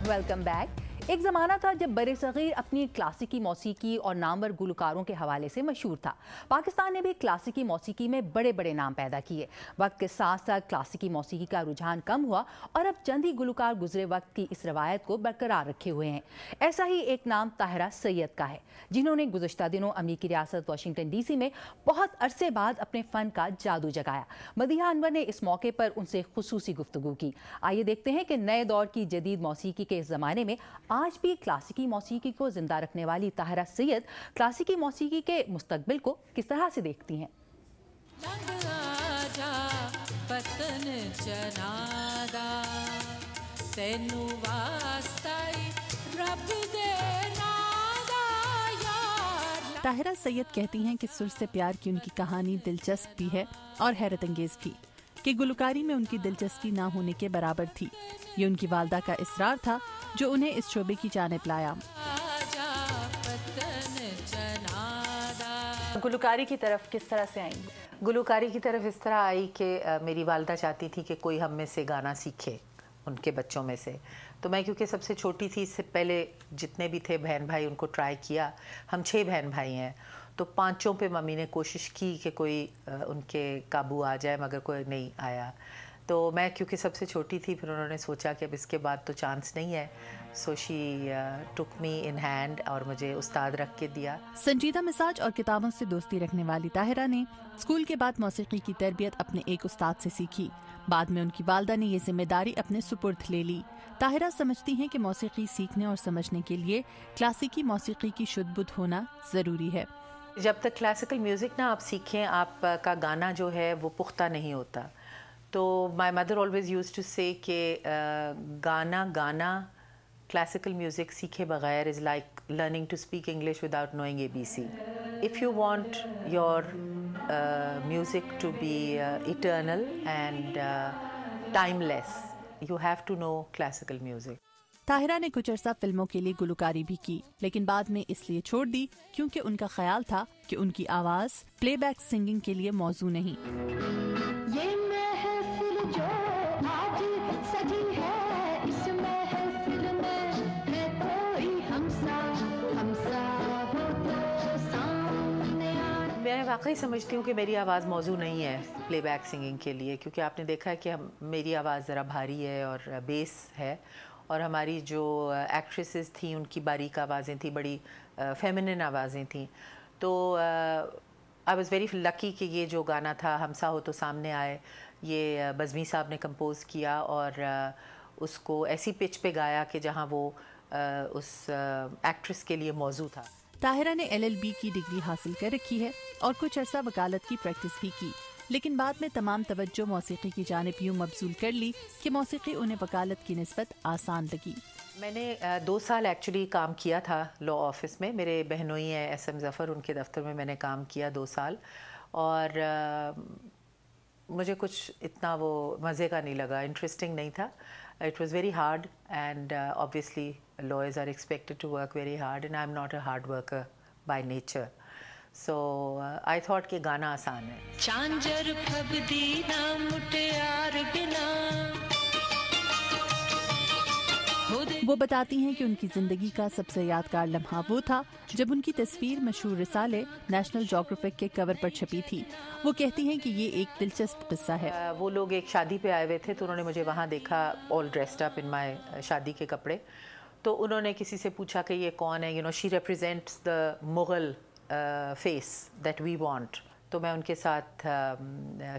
Welcome back. एक ज़माना था जब बरे-सग़ीर अपनी क्लासिकी मौसीकी और नामवर गुलकारों के हवाले से मशहूर था। पाकिस्तान ने भी क्लासिकी मौसीकी में बड़े बड़े नाम पैदा किए। वक्त के साथ साथ क्लासिकी मौसीकी का रुझान कम हुआ और अब चंद ही गुलकार गुजरे वक्त की इस रवायत को बरकरार रखे हुए हैं। ऐसा ही एक नाम ताहिरा सैयद का है, जिन्होंने गुज़श्ता दिनों अमेरिकी रियासत वाशिंगटन DC में बहुत अरसे बाद अपने फ़न का जादू जगाया। मदीहा अनवर ने इस मौके पर उनसे खुसूसी गुफ्तगू की। आइए देखते हैं कि नए दौर की जदीद मौसीकी के इस ज़माने में आज भी क्लासिकी मौसीकी को जिंदा रखने वाली ताहिरा सैयद क्लासिकी मौसीकी के मुस्तकबिल को किस तरह से देखती हैं। ताहिरा सैयद कहती हैं कि सुर से प्यार की उनकी कहानी दिलचस्प भी है और हैरत अंगेज भी, कि गुलकारी में उनकी दिलचस्पी ना होने के बराबर थी। ये उनकी वालदा का इसरार था जो उन्हें इस शोबे की जानिब लाया। गुलकारी की तरफ किस तरह से आई? गुलकारी की तरफ इस तरह आई कि मेरी वालदा चाहती थी कि कोई हम में से गाना सीखे, उनके बच्चों में से। तो मैं क्योंकि सबसे छोटी थी, इससे पहले जितने भी थे बहन भाई उनको ट्राई किया। हम 6 बहन भाई हैं, तो 5 पे मम्मी ने कोशिश की कि कोई उनके काबू आ जाए, मगर कोई नहीं आया। तो मैं क्योंकि सबसे छोटी थी, फिर उन्होंने सोचा कि अब इसके बाद तो चांस नहीं है। So she took me in hand और मुझे उस्ताद रख के दिया। संजीदा मिजाज और किताबों से दोस्ती रखने वाली ताहिरा ने स्कूल के बाद मौसीकी की तरबियत अपने एक उस्ताद से सीखी। बाद में उनकी वालदा ने ये जिम्मेदारी अपने सुपुर्द ले ली। ताहिरा समझती हैं कि मौसीकी सीखने और समझने के लिए क्लासिकी मौसीकी की शुद्ध-बुद्ध होना ज़रूरी है। जब तक क्लासिकल म्यूज़िक ना आप सीखें, आपका गाना जो है वो पुख्ता नहीं होता। तो my mother always use to say कि गाना क्लासिकल म्यूज़िक सीखे बगैर is like learning to speak English without knowing ABC। If you want your music to be eternal and timeless, you have to know classical music. Tahira ने कुछ अरसा फिल्मों के लिए गुलकारी भी की, लेकिन बाद में इसलिए छोड़ दी क्योंकि उनका ख्याल था कि उनकी आवाज़ प्लेबैक सिंगिंग के लिए मौजू नहीं। मैं वाकई समझती हूँ कि मेरी आवाज़ मौजू नहीं है प्लेबैक सिंगिंग के लिए, क्योंकि आपने देखा है कि मेरी आवाज़ ज़रा भारी है और बेस है, और हमारी जो एक्ट्रेसेस थी उनकी बारीक आवाज़ें थी, बड़ी फेमिनिन आवाज़ें थी। तो आई वाज़ वेरी लकी कि ये जो गाना था हमसा हो तो सामने आए, ये बज़मी साहब ने कंपोज़ किया और उसको ऐसी पिच पे गाया कि जहाँ वो उस एक्ट्रेस के लिए मौजू था। ताहिरा ने LLB की डिग्री हासिल कर रखी है और कुछ अरसा वकालत की प्रैक्टिस भी की, लेकिन बाद में तमाम तवज्जो मौसीकी की जानिब यूँ मबसूल कर ली कि मौसीकी उन्हें वकालत की निस्बत आसान लगी। मैंने 2 साल एक्चुअली काम किया था लॉ ऑफिस में। मेरे बहनोई हैं SM ज़फ़र, उनके दफ्तर में मैंने काम किया 2 साल, और मुझे कुछ इतना वो मज़े का नहीं लगा, इंटरेस्टिंग नहीं था। It was very hard and obviously lawyers are expected to work very hard and I'm not a hard worker by nature. So I thought कि गाना आसान है। चांजर फबदी ना मुटियार बिना। वो बताती हैं कि उनकी जिंदगी का सबसे यादगार लम्हा वो था जब उनकी तस्वीर मशहूर रिसाले नेशनल ज्योग्राफिक के कवर पर छपी थी। वो कहती हैं कि ये एक दिलचस्प किस्सा है। वो लोग एक शादी पे आए हुए थे, तो उन्होंने मुझे वहाँ देखा all dressed up in my शादी के कपड़े। तो उन्होंने किसी से पूछा कि ये कौन है, she represents the Mughal face that we want. तो मैं उनके साथ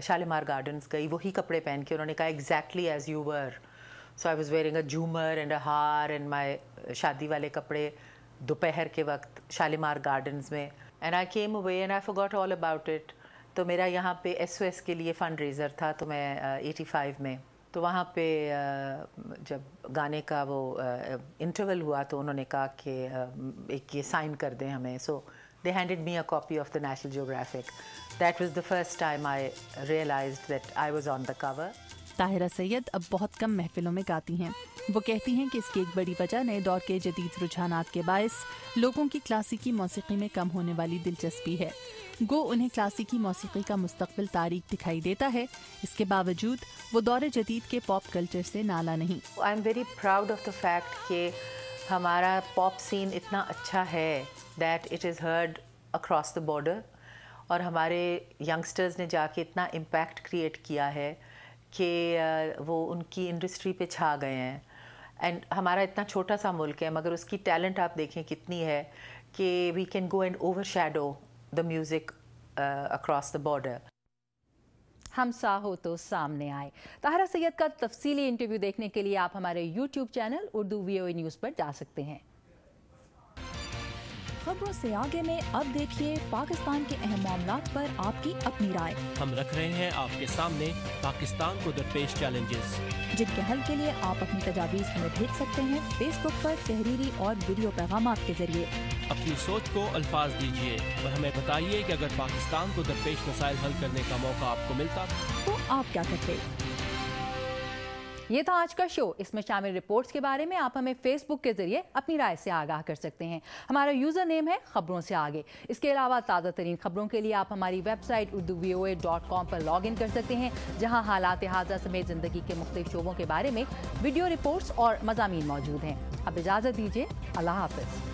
शालीमार गार्डन्स गई, वही कपड़े पहन के। उन्होंने कहा exactly as you were. So I was wearing a jhoomar and अ हार एंड माय शादी वाले कपड़े दोपहर के वक्त शालीमार गार्डन्स में। And I came away and I forgot all about it. तो मेरा यहाँ पे SOS के लिए फ़ंड रेज़र था, तो मैं 85 में, तो वहाँ पे जब गाने का वो इंटरवल हुआ तो उन्होंने कहा कि एक ये साइन कर दें हमें। सो they handed me a copy of the National Geographic. That was the first time I realized that I was on the cover. Tahira Syed अब बहुत कम महफिलों में गाती हैं। वो कहती हैं कि इसकी एक बड़ी वजह नए दौर के जदीद रुझानात के बायस लोगों की क्लासिकी मौसीकी में कम होने वाली दिलचस्पी है। गो उन्हें क्लासिकी मौसीकी का मुस्तकबिल तारीख दिखाई देता है, इसके बावजूद वो दौर जदीद के पॉप कल्चर से नाला नहीं। I am very proud of the fact कि हमारा पॉप सीन इतना अच्छा है that it is heard across the border, और हमारे यंगस्टर्स ने जाके इतना इम्पैक्ट क्रिएट किया है कि वो उनकी इंडस्ट्री पे छा गए हैं। एंड हमारा इतना छोटा सा मुल्क है मगर उसकी टैलेंट आप देखें कितनी है कि we can go and overshadow the music across the border. हम सा हो तो सामने आए। ताहिरा सैयद का तफसीली इंटरव्यू देखने के लिए आप हमारे YouTube channel Urdu VOA news पर जा सकते हैं। खबरों से आगे में अब देखिए पाकिस्तान के अहम मामलात पर आपकी अपनी राय। हम रख रहे हैं आपके सामने पाकिस्तान को दरपेश चैलेंजेस, जिनके हल के लिए आप अपनी तजावीज़ हमें भेज सकते हैं फेसबुक पर तहरीरी और वीडियो पैगामात के जरिए। अपनी सोच को अल्फाज दीजिए और हमें बताइए कि अगर पाकिस्तान को दरपेश मसाइल हल करने का मौका आपको मिलता तो आप क्या करते। ये था आज का शो। इसमें शामिल रिपोर्ट्स के बारे में आप हमें फेसबुक के जरिए अपनी राय से आगाह कर सकते हैं। हमारा यूज़र नेम है खबरों से आगे। इसके अलावा ताज़ा तरीन खबरों के लिए आप हमारी वेबसाइट urduvoa.com पर लॉग इन कर सकते हैं, जहां हालात हाज़ा समेत ज़िंदगी के मुख्तलिफ शोबों के बारे में वीडियो रिपोर्ट्स और मज़ामीन मौजूद हैं। अब इजाज़त दीजिए, अल्लाह हाफ़िज़।